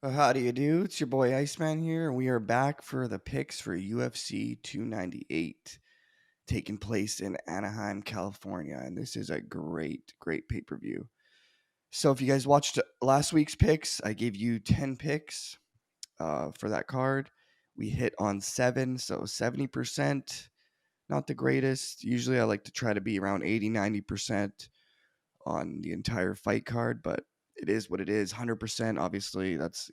How do you do? It's your boy Iceman here, and we are back for the picks for UFC 298, taking place in Anaheim, California. And this is a great pay per view. So, if you guys watched last week's picks, I gave you 10 picks for that card. We hit on seven, so 70%. Not the greatest. Usually, I like to try to be around 80, 90% on the entire fight card, but it is what it is. 100%, obviously, that's,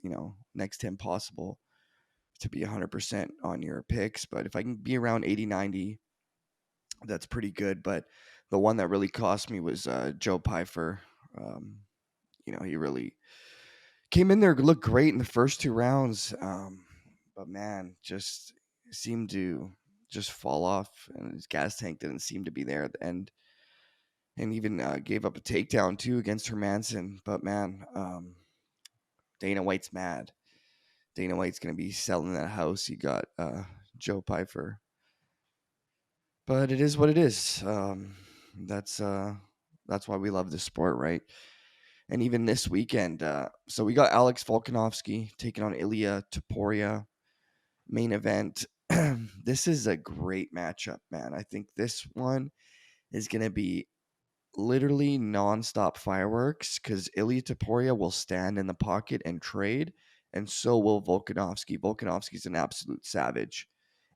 next to impossible to be 100% on your picks. But if I can be around 80, 90, that's pretty good. But the one that really cost me was Joe Pfeiffer. Um, he really came in there, looked great in the first two rounds. But man, just seemed to just fall off, and his gas tank didn't seem to be there at the end. And even gave up a takedown too against Hermanson. But man, Dana White's mad. Dana White's going to be selling that house. He got Joe Pfeiffer, but it is what it is. That's why we love this sport, right? And even this weekend, so we got Alex Volkanovski taking on Ilya Topuria, main event. This is a great matchup, man. I think this one is going to be literally nonstop fireworks because Ilya Taporia will stand in the pocket and trade, and so will Volkanovski. Volkanovski's an absolute savage,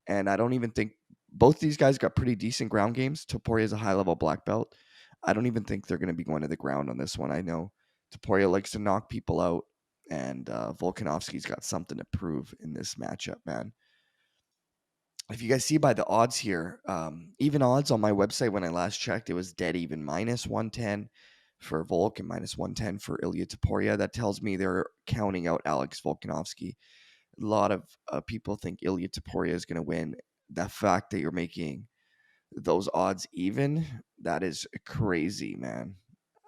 and I don't even think both these guys got pretty decent ground games. Taporia is a high level black belt. I don't even think they're going to be going to the ground on this one. I know Taporia likes to knock people out, and Volkanovski's got something to prove in this matchup, man. If you guys see by the odds here, even odds on my website when I last checked, it was dead even minus 110 for Volk and minus 110 for Ilya Taporia. That tells me they're counting out Alex Volkanovski. A lot of people think Ilya Taporia is going to win. The fact that you're making those odds even, that is crazy, man.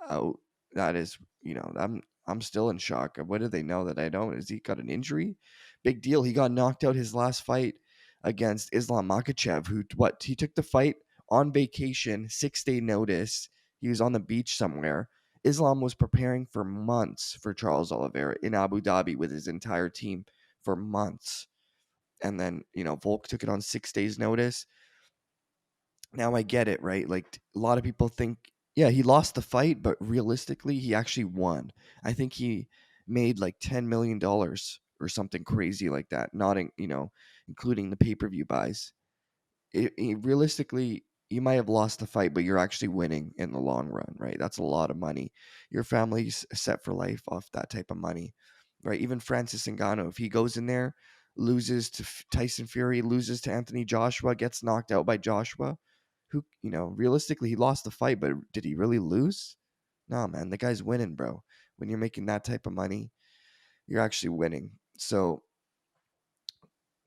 Oh, that is, I'm still in shock. What do they know that I don't? Is he got an injury? Big deal. He got knocked out his last fight against Islam Makhachev, who he took the fight on vacation, 6-day notice. He was on the beach somewhere. Islam was preparing for months for Charles Oliveira in Abu Dhabi with his entire team for months. And then, Volk took it on 6 days notice. Now I get it, right? Like a lot of people think, yeah, he lost the fight, but realistically, he actually won. I think he made like $10 million or something crazy like that, not including the pay per view buys. Realistically, you might have lost the fight, but you're actually winning in the long run, right? That's a lot of money. Your family's set for life off that type of money, right? Even Francis Ngannou, if he goes in there, loses to Tyson Fury, loses to Anthony Joshua, gets knocked out by Joshua, who, realistically, he lost the fight, but did he really lose? No, man, the guy's winning, bro. When you're making that type of money, you're actually winning. So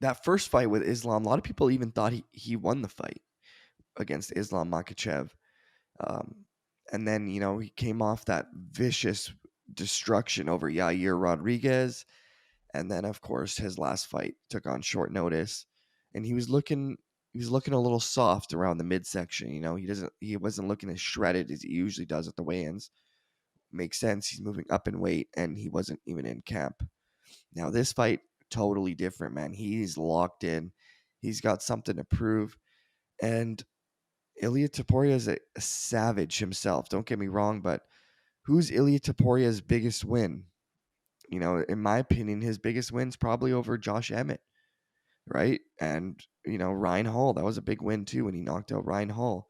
that first fight with Islam, a lot of people even thought he won the fight against Islam Makhachev. Um, and then, he came off that vicious destruction over Yair Rodriguez. And then, of course, his last fight took on short notice. And he was looking a little soft around the midsection. He wasn't looking as shredded as he usually does at the weigh-ins. Makes sense. He's moving up in weight, and he wasn't even in camp. Now, this fight, totally different, man. He's locked in. He's got something to prove. And Ilya Taporia is a savage himself. Don't get me wrong, but who's Ilya Taporia's biggest win? In my opinion, his biggest win's probably over Josh Emmett, right? And Ryan Hall, that was a big win too when he knocked out Ryan Hall.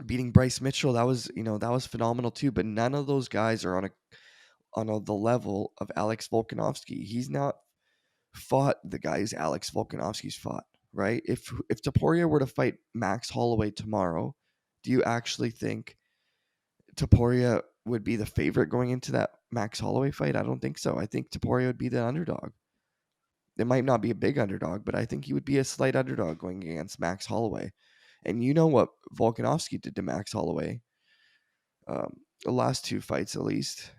Beating Bryce Mitchell, that was phenomenal too. But none of those guys are the level of Alex Volkanovski. He's not fought the guys Alex Volkanovski's fought, right? If Topuria were to fight Max Holloway tomorrow, do you actually think Topuria would be the favorite going into that Max Holloway fight? I don't think so. I think Topuria would be the underdog. It might not be a big underdog, but I think he would be a slight underdog going against Max Holloway. And you know what Volkanovski did to Max Holloway? The last two fights, at least.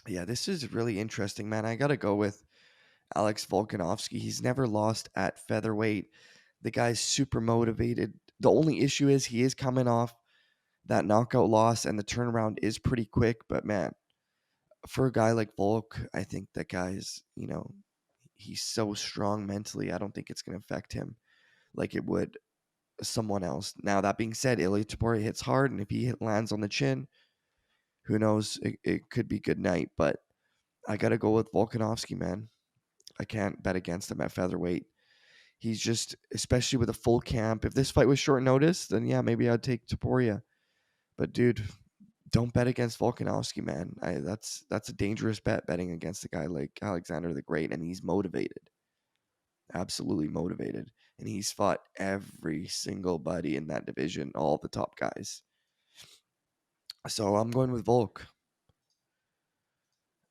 Yeah, this is really interesting, man. I got to go with Alex Volkanovski. He's never lost at featherweight. The guy's super motivated. The only issue is he is coming off that knockout loss, and the turnaround is pretty quick. But man, for a guy like Volk, I think that guy's, he's so strong mentally. I don't think it's going to affect him like it would someone else. Now, that being said, Ilya Topuria hits hard, and if he lands on the chin, who knows? It could be good night, but I got to go with Volkanovski, man. I can't bet against him at featherweight. He's just, especially with a full camp. If this fight was short notice, then yeah, maybe I'd take Topuria. But dude, don't bet against Volkanovski, man. That's a dangerous bet betting against a guy like Alexander the Great, and he's motivated, absolutely motivated, and he's fought every single buddy in that division, all the top guys. So I'm going with Volk,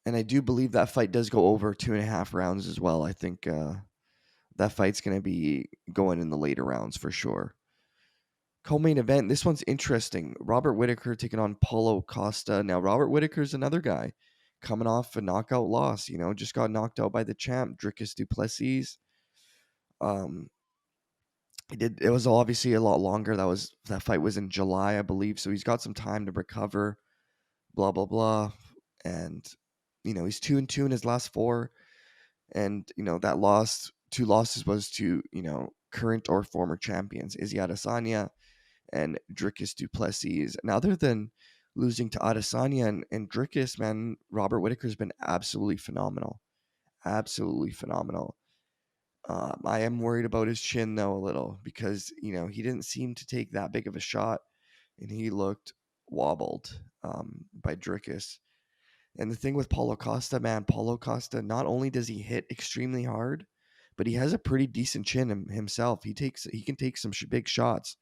and I do believe that fight does go over 2.5 rounds as well. I think that fight's going to be going in the later rounds for sure. Co-main event. This one's interesting. Robert Whittaker taking on Paulo Costa. Now, Robert Whittaker's another guy coming off a knockout loss. Just got knocked out by the champ, Dricus du Plessis. Um, he did. It was obviously a lot longer. That fight was in July, I believe. So he's got some time to recover. Blah blah blah. And he's 2-2 in his last four. And that two losses was to current or former champions, Izzy Adesanya and Dricus du Plessis. And other than losing to Adesanya and Dricus, man, Robert Whittaker's been absolutely phenomenal. Absolutely phenomenal. I am worried about his chin, though, a little, because, he didn't seem to take that big of a shot, and he looked wobbled by Dricus. And the thing with Paulo Costa, man, Paulo Costa, not only does he hit extremely hard, but he has a pretty decent chin himself. He can take some big shots.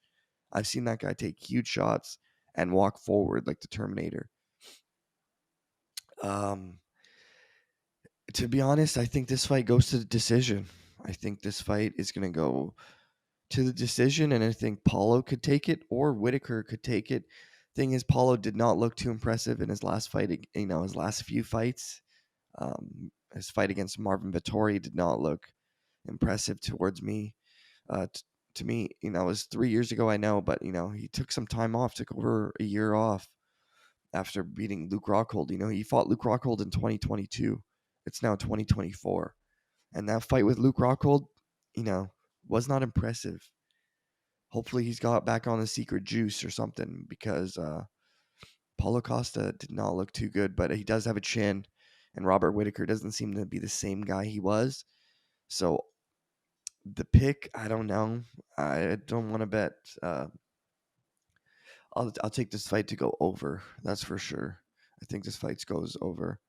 I've seen that guy take huge shots and walk forward like the Terminator. Um, to be honest, I think this fight goes to the decision. I think this fight is going to go to the decision, and I think Paulo could take it or Whittaker could take it. Thing is, Paulo did not look too impressive in his last fight. His last few fights. His fight against Marvin Vettori did not look impressive towards me. To me, it was 3 years ago, I know, but he took some time off, took over a year off after beating Luke Rockhold. He fought Luke Rockhold in 2022. It's now 2024, and that fight with Luke Rockhold, was not impressive. Hopefully, he's got back on the secret juice or something, because Paulo Costa did not look too good, but he does have a chin, and Robert Whittaker doesn't seem to be the same guy he was. So the pick, I don't know. I don't want to bet. I'll take this fight to go over. That's for sure. I think this fight goes over.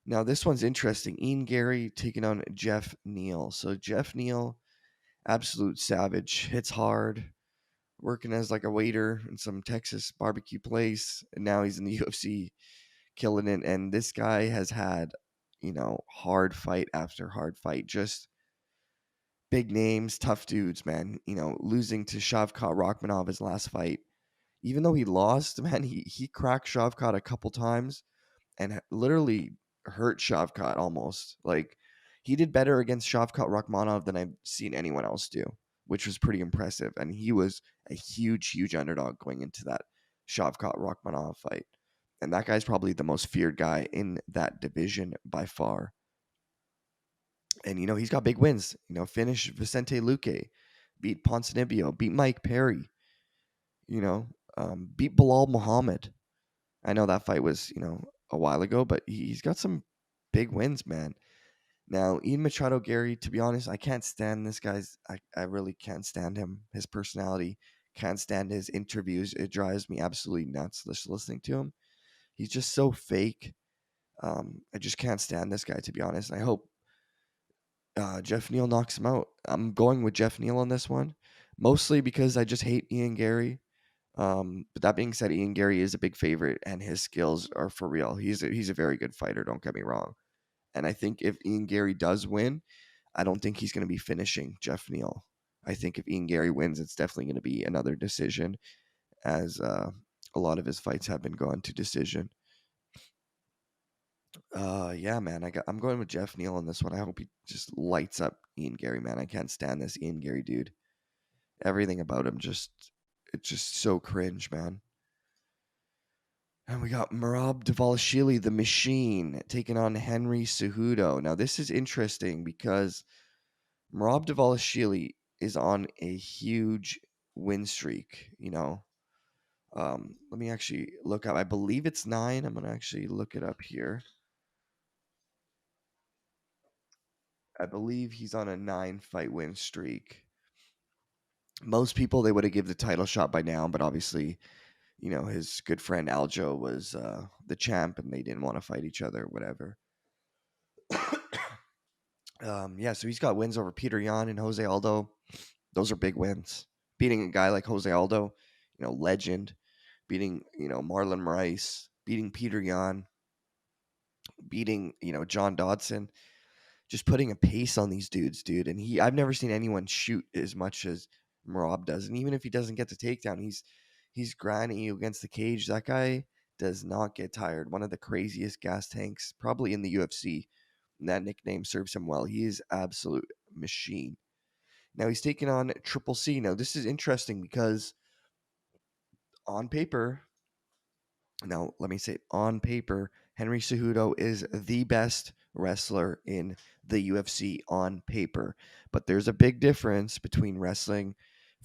Now this one's interesting. Ian Gary taking on Jeff Neal. So Jeff Neal, absolute savage, hits hard, working as like a waiter in some Texas barbecue place, and now he's in the UFC, killing it. And this guy has had, hard fight after hard fight, just big names, tough dudes, man. Losing to Shavkat Rakhmonov his last fight. Even though he lost, man, he cracked Shavkat a couple times and literally hurt Shavkat almost. Like, he did better against Shavkat Rakhmonov than I've seen anyone else do, which was pretty impressive. And he was a huge, huge underdog going into that Shavkat Rakhmonov fight. And that guy's probably the most feared guy in that division by far. And he's got big wins. Finished Vicente Luque, beat Ponzinibbio, beat Mike Perry. Beat Bilal Muhammad. I know that fight was a while ago, but he's got some big wins, man. Now, Ian Machado Gary, to be honest, I can't stand this guy's. I really can't stand him. His personality, can't stand his interviews. It drives me absolutely nuts just listening to him. He's just so fake. I just can't stand this guy, to be honest. I hope Jeff Neal knocks him out. I'm going with Jeff Neal on this one, mostly because I just hate Ian Gary. But that being said, Ian Gary is a big favorite, and his skills are for real. He's a very good fighter. Don't get me wrong. And I think if Ian Gary does win, I don't think he's going to be finishing Jeff Neal. I think if Ian Gary wins, it's definitely going to be another decision, as a lot of his fights have been gone to decision. Yeah, man, I'm going with Jeff Neal on this one. I hope he just lights up Ian Gary, man. I can't stand this Ian Gary dude. Everything about him it's just so cringe, man. And we got Merab Dvalishvili, the Machine, taking on Henry Cejudo. Now, this is interesting because Merab Dvalishvili is on a huge win streak. Let me actually look up. I believe it's 9. I'm gonna actually look it up here. I believe he's on a 9-fight win streak. Most people they would have given the title shot by now, but obviously, his good friend Aljo was the champ, and they didn't want to fight each other, whatever. Yeah, so he's got wins over Peter Yan and Jose Aldo. Those are big wins. Beating a guy like Jose Aldo, legend. Beating, Marlon Moraes. Beating Peter Yan. Beating, John Dodson. Just putting a pace on these dudes, dude. And I've never seen anyone shoot as much as Merab does. And even if he doesn't get the takedown, he's grinding you against the cage. That guy does not get tired. One of the craziest gas tanks, probably in the UFC. And that nickname serves him well. He is absolute machine. Now he's taking on Triple C. Now this is interesting because on paper, now let me say on paper, Henry Cejudo is the best wrestler in the UFC on paper. But there's a big difference between wrestling,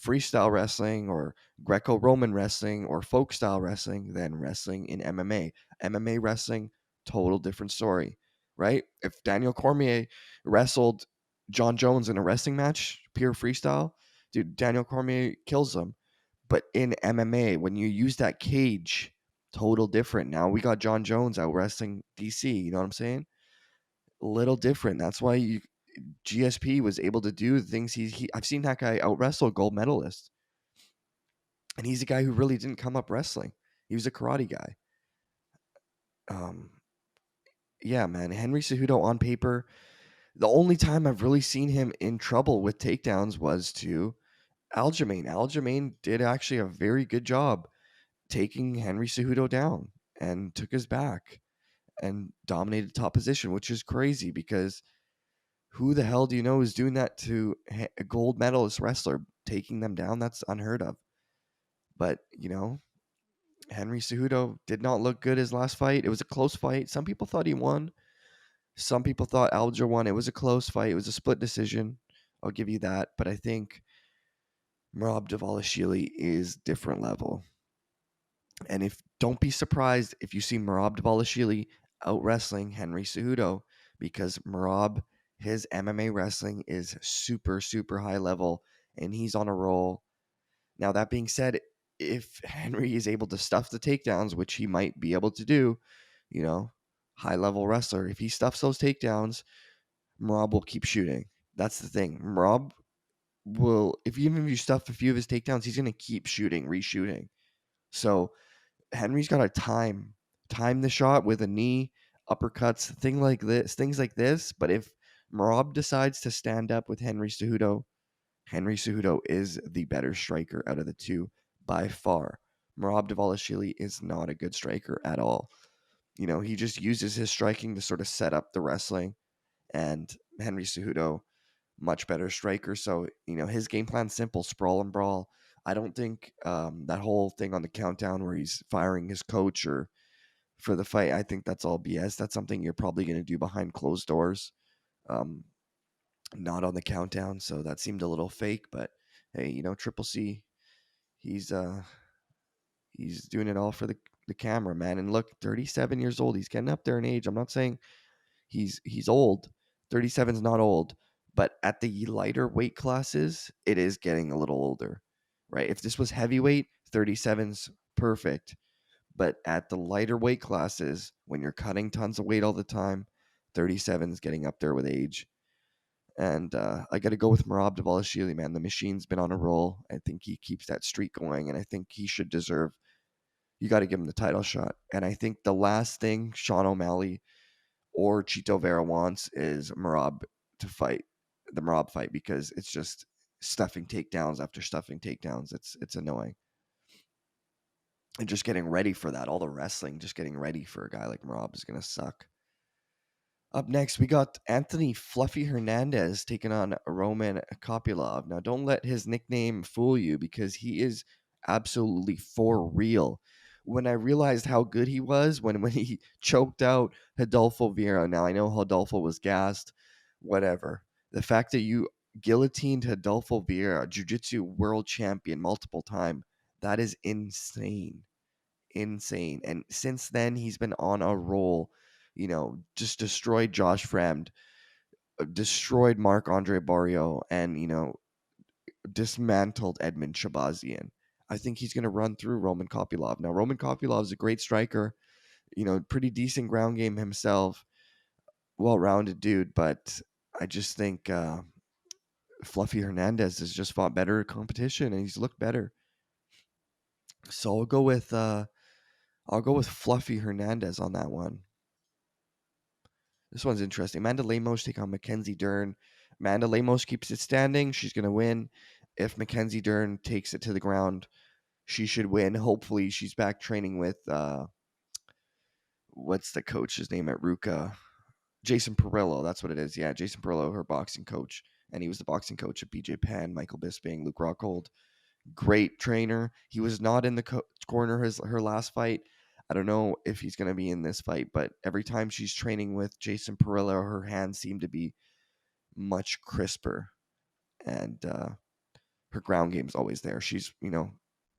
freestyle wrestling, or Greco-Roman wrestling, or folk style wrestling than wrestling in MMA. MMA wrestling, total different story, right? If Daniel Cormier wrestled John Jones in a wrestling match, pure freestyle, dude, Daniel Cormier kills him. But in MMA, when you use that cage, total different. Now we got John Jones out wrestling DC. You know what I'm saying? A little different. That's why GSP was able to do the things I've seen that guy out wrestle a gold medalist, and he's a guy who really didn't come up wrestling. He was a karate guy. Um, yeah, man. Henry Cejudo on paper. The only time I've really seen him in trouble with takedowns was to Aljamain. Aljamain did actually a very good job taking Henry Cejudo down and took his back and dominated top position, which is crazy because who the hell do you know is doing that to a gold medalist wrestler, taking them down? That's unheard of. But, Henry Cejudo did not look good his last fight. It was a close fight. Some people thought he won. Some people thought Aljo won. It was a close fight. It was a split decision. I'll give you that. But I think Merab Dvalishvili is different level. And don't be surprised if you see Merab Dvalishvili out wrestling Henry Cejudo, because Merab, his MMA wrestling is super, super high level and he's on a roll. Now, that being said, if Henry is able to stuff the takedowns, which he might be able to do, high level wrestler, if he stuffs those takedowns, Merab will keep shooting. That's the thing. Merab will, even if you stuff a few of his takedowns, he's going to keep shooting, reshooting. So Henry's got to time the shot with a knee, uppercuts, things like this. But if Merab decides to stand up with Henry Cejudo is the better striker out of the two by far. Merab Dvalishvili is not a good striker at all. He just uses his striking to sort of set up the wrestling, and Henry Cejudo, much better striker. So, his game plan's simple, sprawl and brawl. I don't think that whole thing on the countdown where he's firing his coach or for the fight, I think that's all BS. That's something you're probably going to do behind closed doors, not on the countdown. So that seemed a little fake, but hey, Triple C, he's doing it all for the camera, man. And look, 37 years old. He's getting up there in age. I'm not saying he's old. 37 is not old, but at the lighter weight classes, it is getting a little older, right? If this was heavyweight, 37's perfect. But at the lighter weight classes, when you're cutting tons of weight all the time, 37 is getting up there with age. And I got to go with Merab Dvalishvili, man. The machine's been on a roll. I think he keeps that streak going, and I think he should deserve. You got to give him the title shot. And I think the last thing Sean O'Malley or Chito Vera wants is Merab to fight the Merab fight, because it's just stuffing takedowns after stuffing takedowns. It's annoying. And just getting ready for that, all the wrestling, just getting ready for a guy like Merab is going to suck. Up next, we got Anthony Fluffy Hernandez taking on Roman Kopylov. Now, don't let his nickname fool you, because he is absolutely for real. when I realized how good he was when he choked out Rodolfo Vieira. Now I know Rodolfo was gassed, whatever. The fact that you guillotined Rodolfo Vieira, jiu-jitsu world champion multiple time, that is insane. Insane. And since then he's been on a roll, just destroyed Josh Fremd, destroyed Marc Andre Barrio, and dismantled Edmund Shabazian. I think he's going to run through Roman Kopylov. Now, Roman Kopylov is a great striker, pretty decent ground game himself, well-rounded dude, but I just think Fluffy Hernandez has just fought better competition and he's looked better. So I'll go with Fluffy Hernandez on that one. This one's interesting. Amanda Lemos take on Mackenzie Dern. Amanda Lemos keeps it standing. She's going to win. If Mackenzie Dern takes it to the ground, she should win. Hopefully, she's back training with what's the coach's name at Ruka? Jason Perillo. That's what it is. Yeah, Jason Perillo, her boxing coach, and he was the boxing coach of BJ Penn, Michael Bisping, Luke Rockhold. Great trainer. He was not in the corner her last fight. I don't know if he's going to be in this fight, but every time she's training with Jason Perillo, her hands seem to be much crisper, and her ground game's always there. She's,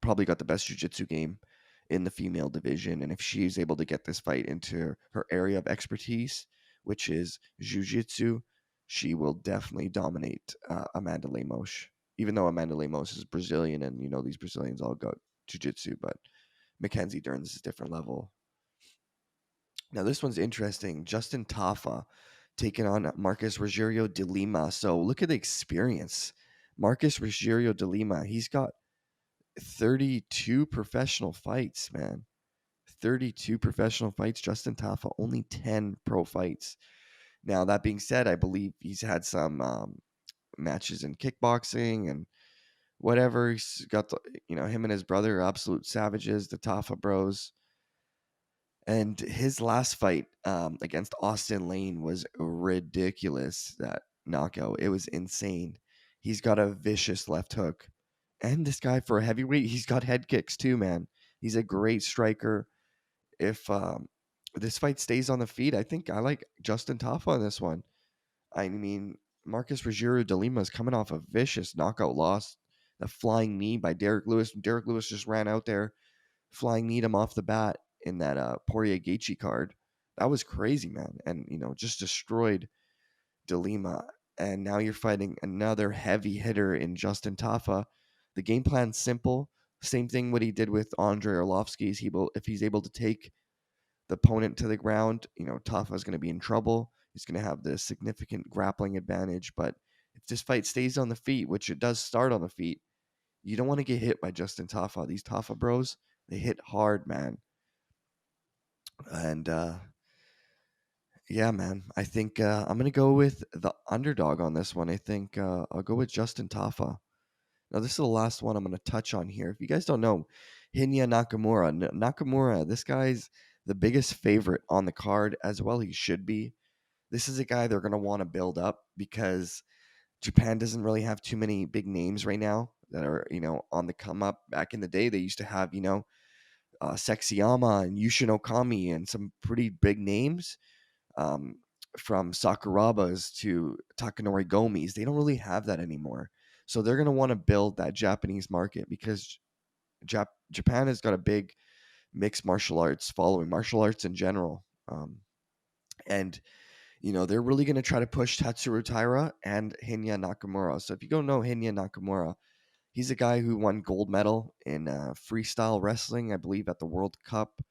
probably got the best jiu-jitsu game in the female division. And if she's able to get this fight into her area of expertise, which is jiu-jitsu, she will definitely dominate Amanda Lemos. Even though Amanda Lemos is Brazilian and, these Brazilians all got jiu-jitsu, but Mackenzie Dern is a different level. Now, this one's interesting. Justin Tafa taking on Marcus Rogerio de Lima. So look at the experience. Marcus Rogerio de Lima, he's got 32 professional fights, man. 32 professional fights. Justin Tafa, only 10 pro fights. Now, that being said, I believe he's had some matches in kickboxing and whatever. He's got, him and his brother are absolute savages, the Tafa bros. And his last fight against Austin Lane was ridiculous, that knockout. It was insane. He's got a vicious left hook. And this guy, for a heavyweight, he's got head kicks too, man. He's a great striker. If this fight stays on the feet, I think I like Justin Tafa on this one. I mean, Marcus Rogerio de Lima is coming off a vicious knockout loss. The flying knee by Derek Lewis. Derek Lewis just ran out there, flying kneed him off the bat in that Poirier Gaethje card. That was crazy, man. And, just destroyed de Lima. And now you're fighting another heavy hitter in Justin Tafa. The game plan's simple. Same thing what he did with Andre Arlovsky. If he's able to take the opponent to the ground, Tafa is going to be in trouble. He's going to have the significant grappling advantage. But if this fight stays on the feet, which it does start on the feet, you don't want to get hit by Justin Tafa. These Tafa bros, they hit hard, man. And yeah, man, I think I'm going to go with the underdog on this one. I think I'll go with Justin Tafa. Now, this is the last one I'm going to touch on here. If you guys don't know, Hinya Nakamura. Nakamura, this guy's the biggest favorite on the card, as well he should be. This is a guy they're going to want to build up because Japan doesn't really have too many big names right now that are, on the come up. Back in the day, they used to have, Sexyama and Yushin Okami and some pretty big names. From Sakurabas to Takanori Gomis, they don't really have that anymore. So they're going to want to build that Japanese market because Japan has got a big mixed martial arts following, martial arts in general. And, they're really going to try to push Tatsuro Taira and Hinya Nakamura. So if you don't know Hinya Nakamura, he's a guy who won gold medal in freestyle wrestling, I believe, at the World Cup.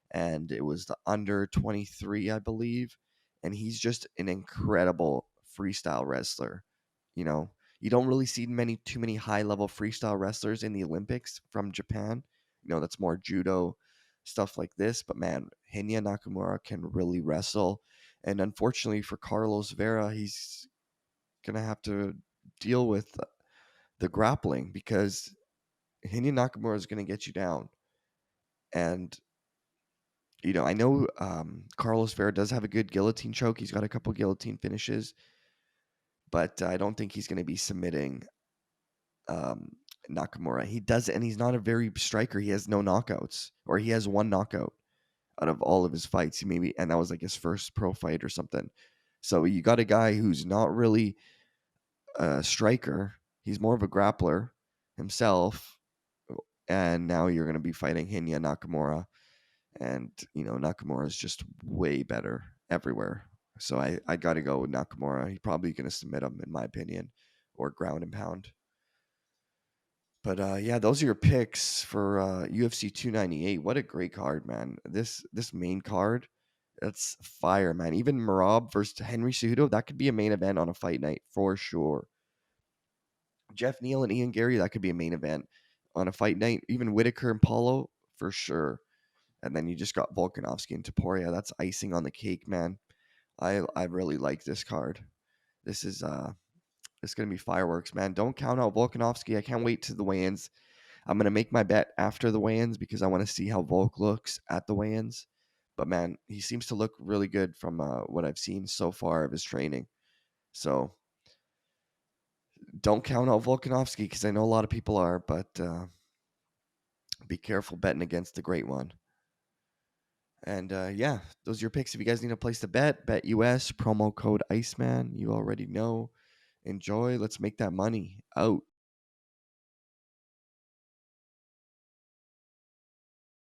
And it was the under 23, I believe. And he's just an incredible freestyle wrestler. You don't really see too many high level freestyle wrestlers in the Olympics from Japan. That's more judo stuff like this. But man, Hinya Nakamura can really wrestle. And unfortunately for Carlos Vera, he's gonna have to deal with the grappling because Hinya Nakamura is gonna get you down. And I know Carlos Vera does have a good guillotine choke. He's got a couple guillotine finishes, but I don't think he's going to be submitting Nakamura. He does, and he's not a very striker. He has no knockouts, or he has one knockout out of all of his fights. He maybe, and that was like his first pro fight or something. So you got a guy who's not really a striker. He's more of a grappler himself, and now you're going to be fighting Hinya Nakamura, and Nakamura is just way better everywhere. So I got to go with Nakamura. He's probably going to submit him, in my opinion, or ground and pound. But yeah, those are your picks for UFC 298. What a great card, man! This main card, that's fire, man. Even Marab versus Henry Cejudo, that could be a main event on a fight night for sure. Jeff Neal and Ian Gary, that could be a main event on a fight night. Even Whittaker and Paulo, for sure. And then you just got Volkanovski and Topuria. That's icing on the cake, man. I really like this card. This is it's gonna be fireworks, man. Don't count out Volkanovski. I can't wait to the weigh-ins. I'm gonna make my bet after the weigh-ins because I want to see how Volk looks at the weigh-ins. But man, he seems to look really good from what I've seen so far of his training. So don't count out Volkanovski because I know a lot of people are, but be careful betting against the great one. And yeah, those are your picks. If you guys need a place to bet, BetUS, promo code Iceman. You already know. Enjoy. Let's make that money. Out.